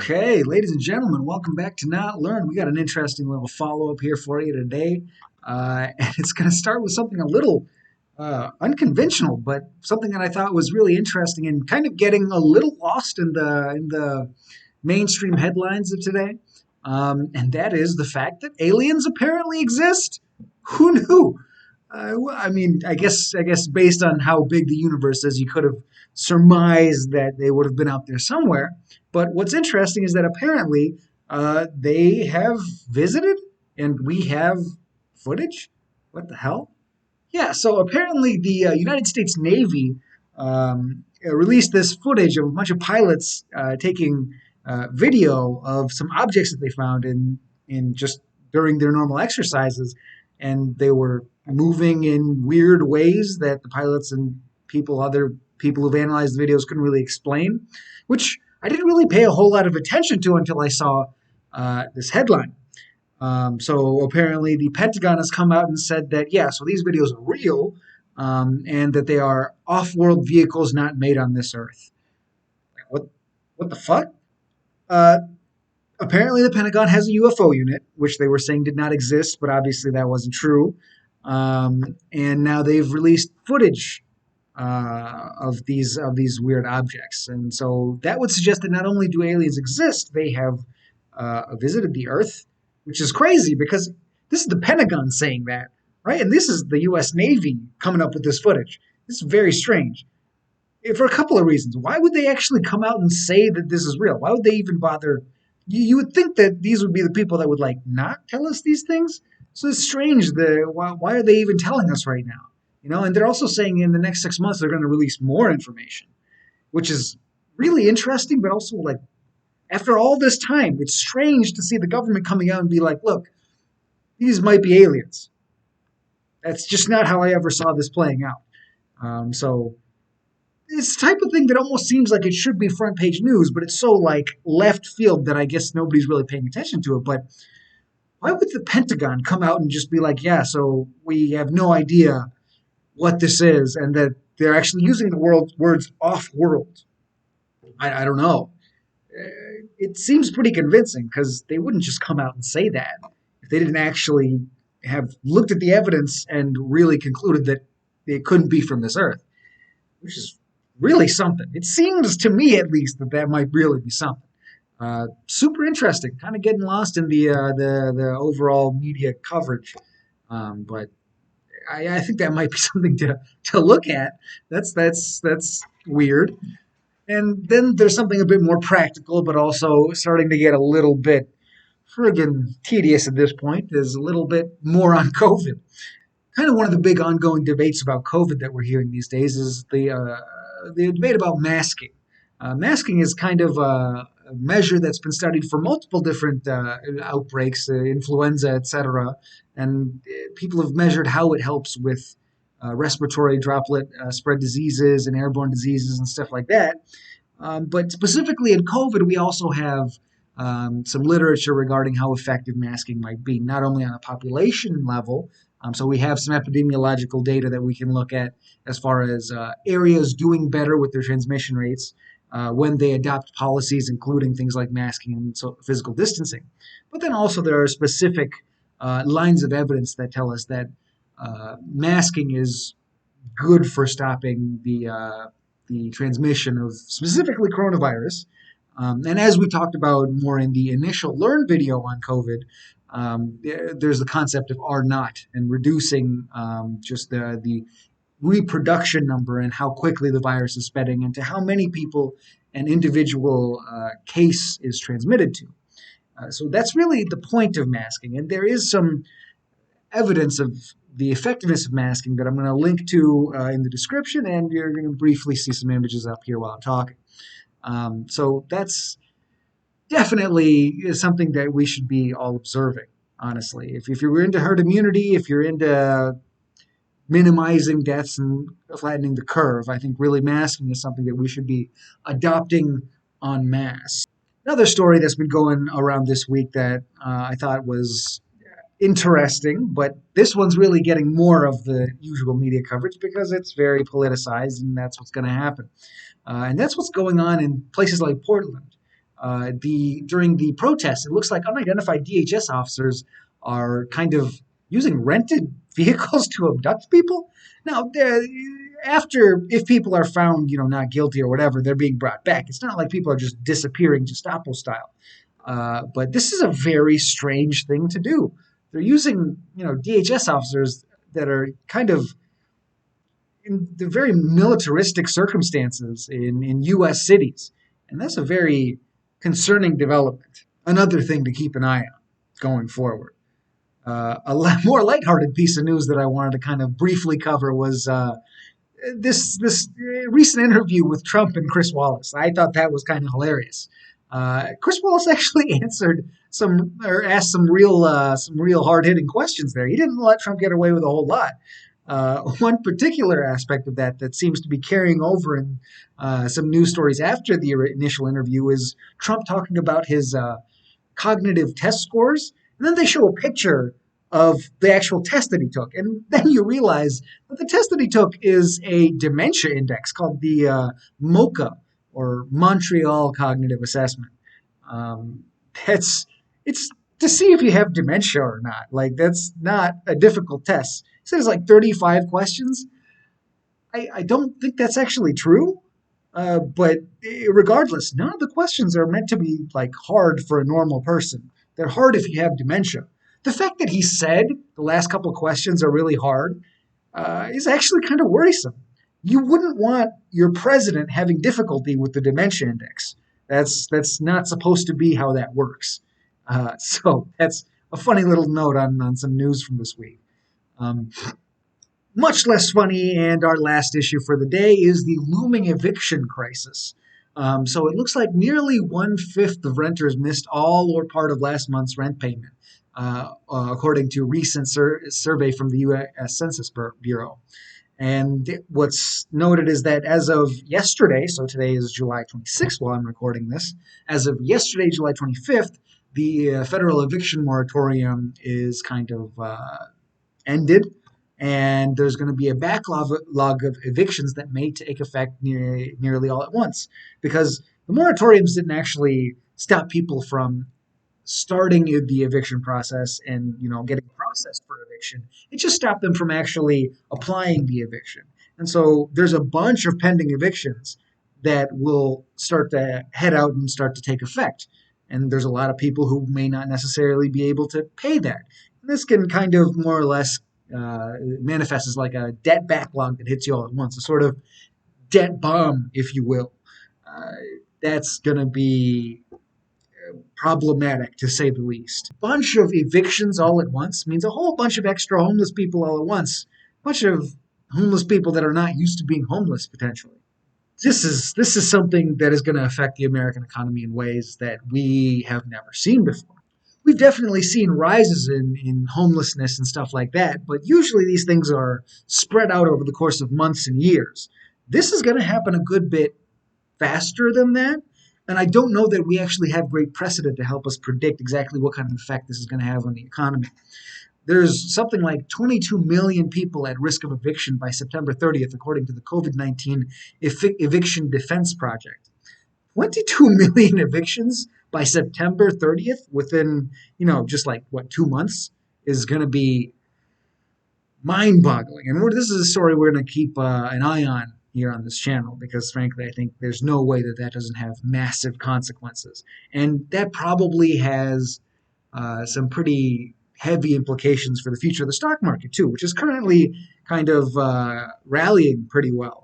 Okay, ladies and gentlemen, welcome back to Not Learn. We got an interesting little follow-up here for you today. And it's going to start with something a little unconventional, but something that I thought was really interesting and kind of getting a little lost in the mainstream headlines of today. And that is the fact that aliens apparently exist. Who knew? I mean, I guess based on how big the universe is, you could have surmised that they would have been out there somewhere. But what's interesting is that apparently they have visited, and we have footage. What the hell? Yeah. So apparently the United States Navy released this footage of a bunch of pilots taking video of some objects that they found in just during their normal exercises, and they were moving in weird ways that the pilots and other people who've analyzed the videos couldn't really explain, which I didn't really pay a whole lot of attention to until I saw this headline. So apparently the Pentagon has come out and said that, yeah, so these videos are real, and that they are off-world vehicles not made on this Earth. Like, what the fuck? Uh, Apparently the Pentagon has a UFO unit, which they were saying did not exist, but obviously that wasn't true. And now they've released footage of these weird objects, and so that would suggest that not only do aliens exist, they have visited the Earth, which is crazy because this is the Pentagon saying that, right? And this is the U.S. Navy coming up with this footage. This is very strange for a couple of reasons. Why would they actually come out and say that this is real? Why would they even bother? You would think that these would be the people that would like not tell us these things. So it's strange. Why are they even telling us right now? And they're also saying in the next 6 months they're going to release more information, which is really interesting, but also like after all this time, it's strange to see the government coming out and be like, look, these might be aliens. That's just not how I ever saw this playing out. So it's the type of thing that almost seems like it should be front page news, but it's so like left field that I guess nobody's really paying attention to it. But why would the Pentagon come out and just be like, yeah, so we have no idea what this is, and that they're actually using the words off world? I don't know. It seems pretty convincing because they wouldn't just come out and say that if they didn't actually have looked at the evidence and really concluded that it couldn't be from this earth, which is really something. It seems to me, at least, that might really be something. Super interesting. Kind of getting lost in the overall media coverage, but I think that might be something to look at. That's weird. And then there's something a bit more practical, but also starting to get a little bit friggin' tedious at this point. There's a little bit more on COVID. Kind of one of the big ongoing debates about COVID that we're hearing these days is the debate about masking. Masking is kind of a measure that's been studied for multiple different outbreaks, influenza, etc. And people have measured how it helps with respiratory droplet spread diseases and airborne diseases and stuff like that. But specifically in COVID, we also have some literature regarding how effective masking might be, not only on a population level. So we have some epidemiological data that we can look at as far as areas doing better with their transmission rates when they adopt policies, including things like masking and physical distancing. But then also there are specific lines of evidence that tell us that masking is good for stopping the transmission of specifically coronavirus. And as we talked about more in the initial Learn video on COVID, there's the concept of R naught and reducing just the reproduction number and how quickly the virus is spreading and to how many people an individual case is transmitted to. So that's really the point of masking. And there is some evidence of the effectiveness of masking that I'm going to link to in the description, and you're going to briefly see some images up here while I'm talking. So that's definitely something that we should be all observing, honestly. If you're into herd immunity, if you're into minimizing deaths and flattening the curve, I think really masking is something that we should be adopting en masse. Another story that's been going around this week that I thought was interesting, but this one's really getting more of the usual media coverage because it's very politicized, and that's what's going to happen. And that's what's going on in places like Portland. the during the protests, it looks like unidentified DHS officers are kind of using rented vehicles to abduct people. Now, after if people are found, not guilty or whatever, they're being brought back. It's not like people are just disappearing Gestapo style. But this is a very strange thing to do. They're using, DHS officers that are kind of in the very militaristic circumstances in U.S. cities. And that's a very concerning development. Another thing to keep an eye on going forward. More lighthearted piece of news that I wanted to kind of briefly cover was this recent interview with Trump and Chris Wallace. I thought that was kind of hilarious. Chris Wallace actually answered asked some real hard hitting questions there. He didn't let Trump get away with a whole lot. One particular aspect of that seems to be carrying over in some news stories after the initial interview is Trump talking about his cognitive test scores, and then they show a picture of the actual test that he took, and then you realize that the test that he took is a dementia index called the MoCA, or Montreal Cognitive Assessment. It's to see if you have dementia or not. Like, that's not a difficult test. He says like 35 questions. I don't think that's actually true. But regardless, none of the questions are meant to be like hard for a normal person. They're hard if you have dementia. The fact that he said the last couple of questions are really hard is actually kind of worrisome. You wouldn't want your president having difficulty with the dementia index. That's not supposed to be how that works. So that's a funny little note on some news from this week. Much less funny, and our last issue for the day is the looming eviction crisis. So it looks like nearly 1/5 of renters missed all or part of last month's rent payment, according to a recent survey from the U.S. Census Bureau. And what's noted is that as of yesterday, so today is July 26th while I'm recording this, as of yesterday, July 25th, the federal eviction moratorium is kind of ended, and there's going to be a backlog of evictions that may take effect nearly all at once, because the moratoriums didn't actually stop people from starting the eviction process and getting processed for eviction. It just stopped them from actually applying the eviction. And so there's a bunch of pending evictions that will start to head out and start to take effect. And there's a lot of people who may not necessarily be able to pay that. And this can kind of more or less manifest as like a debt backlog that hits you all at once, a sort of debt bomb, if you will. That's going to be problematic, to say the least. A bunch of evictions all at once means a whole bunch of extra homeless people all at once. A bunch of homeless people that are not used to being homeless, potentially. This is something that is going to affect the American economy in ways that we have never seen before. We've definitely seen rises in homelessness and stuff like that, but usually these things are spread out over the course of months and years. This is going to happen a good bit faster than that, and I don't know that we actually have great precedent to help us predict exactly what kind of effect this is going to have on the economy. There's something like 22 million people at risk of eviction by September 30th, according to the COVID-19 Eviction Defense Project. 22 million evictions by September 30th within, just like, 2 months is going to be mind-boggling. And this is a story we're going to keep an eye on here on this channel, because frankly, I think there's no way that doesn't have massive consequences. And that probably has some pretty heavy implications for the future of the stock market too, which is currently kind of rallying pretty well.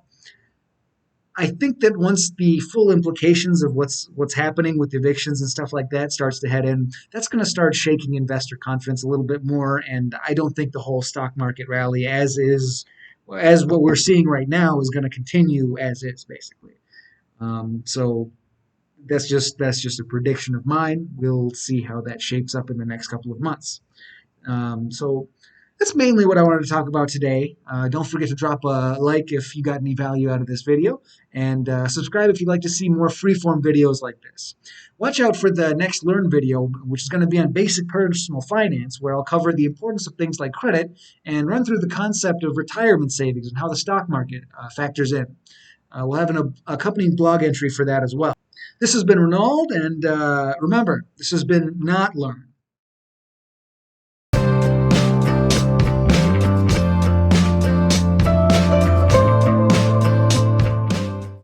I think that once the full implications of what's happening with evictions and stuff like that starts to head in, that's going to start shaking investor confidence a little bit more. And I don't think the whole stock market rally, as what we're seeing right now, is going to continue as is, basically. So that's just a prediction of mine. We'll see how that shapes up in the next couple of months. So that's mainly what I wanted to talk about today. Don't forget to drop a like if you got any value out of this video, and subscribe if you'd like to see more freeform videos like this. Watch out for the next Learn video, which is going to be on basic personal finance, where I'll cover the importance of things like credit and run through the concept of retirement savings and how the stock market factors in. We'll have an accompanying blog entry for that as well. This has been Ronald, and remember, this has been Not Learn.